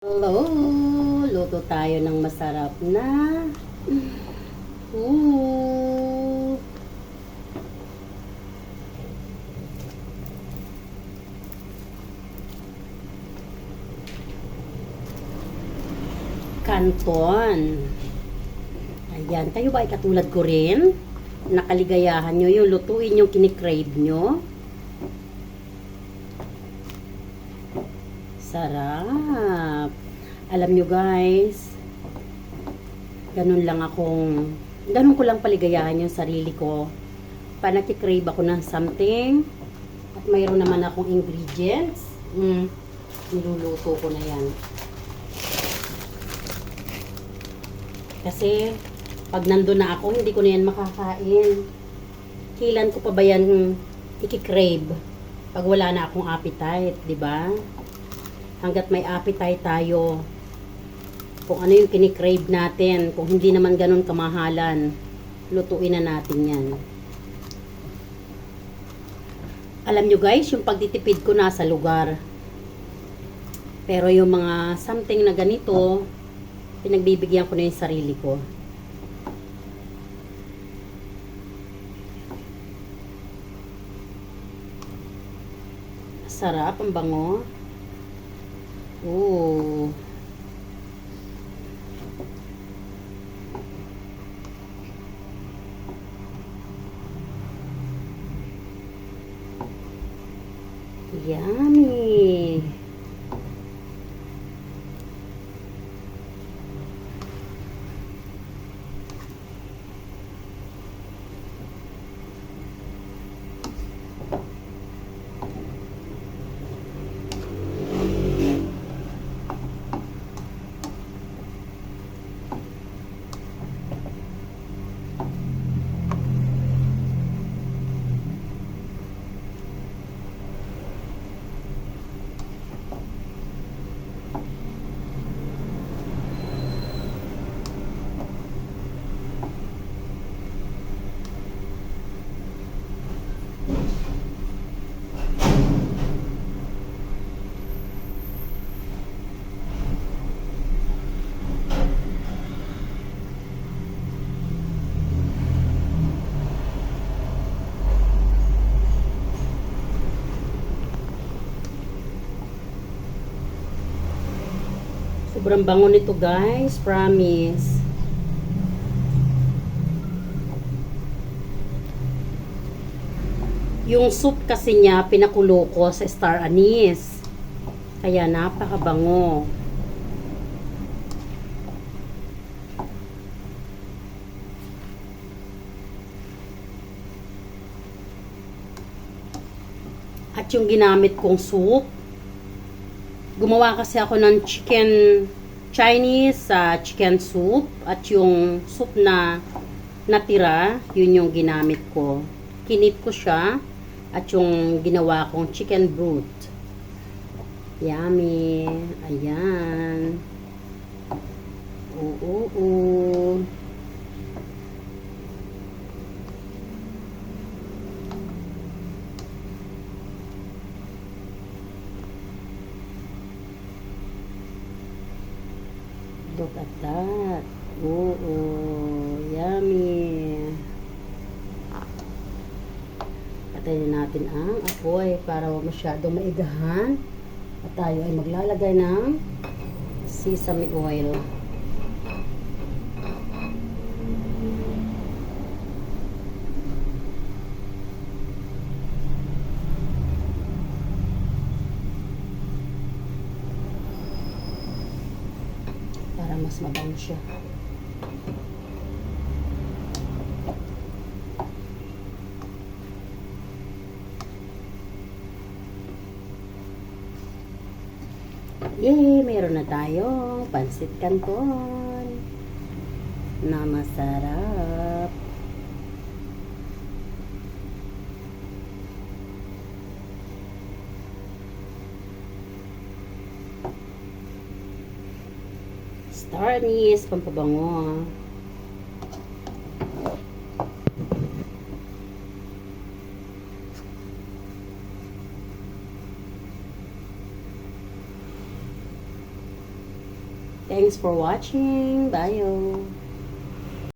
Hello! Luto tayo ng masarap na ooh, canton. Ayan, kayo ba ay katulad ko rin? Nakaligayahan nyo yung lutuin yung kinikrave nyo? Sarap! Alam nyo guys, ganun ko lang paligayahan yung sarili ko. Pa nakikrave ako ng something, at mayroon naman akong ingredients, niluluto ko na yan. Kasi, pag nandun na ako, hindi ko na yan makakain. Kailan ko pa ba yan ikikrave? Pag wala na akong appetite, di ba? Hanggat may appetite tayo, kung ano yung kinikrave natin, kung hindi naman ganun kamahalan, lutuin na natin yan. Alam nyo guys, yung pagtitipid ko nasa lugar. Pero yung mga something na ganito, pinagbibigyan ko na yung sarili ko. Sarap, ang bango. Ooh. Yummy. Sobrang bango nito guys, promise. Yung soup kasi niya, pinakulo ko sa star anise. Kaya napakabango. At yung ginamit kong soup, gumawa kasi ako ng Chinese chicken soup, at yung soup na natira, yun yung ginamit ko. Kinip ko siya, at yung ginawa kong chicken broth. Yummy. Ayan. Oo. Look at that. Oo. Yummy. Patayin natin ang apoy para masyadong maigahan. At tayo ay maglalagay ng sesame oil. Para mas mabango siya. Yay! Meron na tayong pansit canton na masarap. Star anise, pampabango. Thanks for watching. Bye.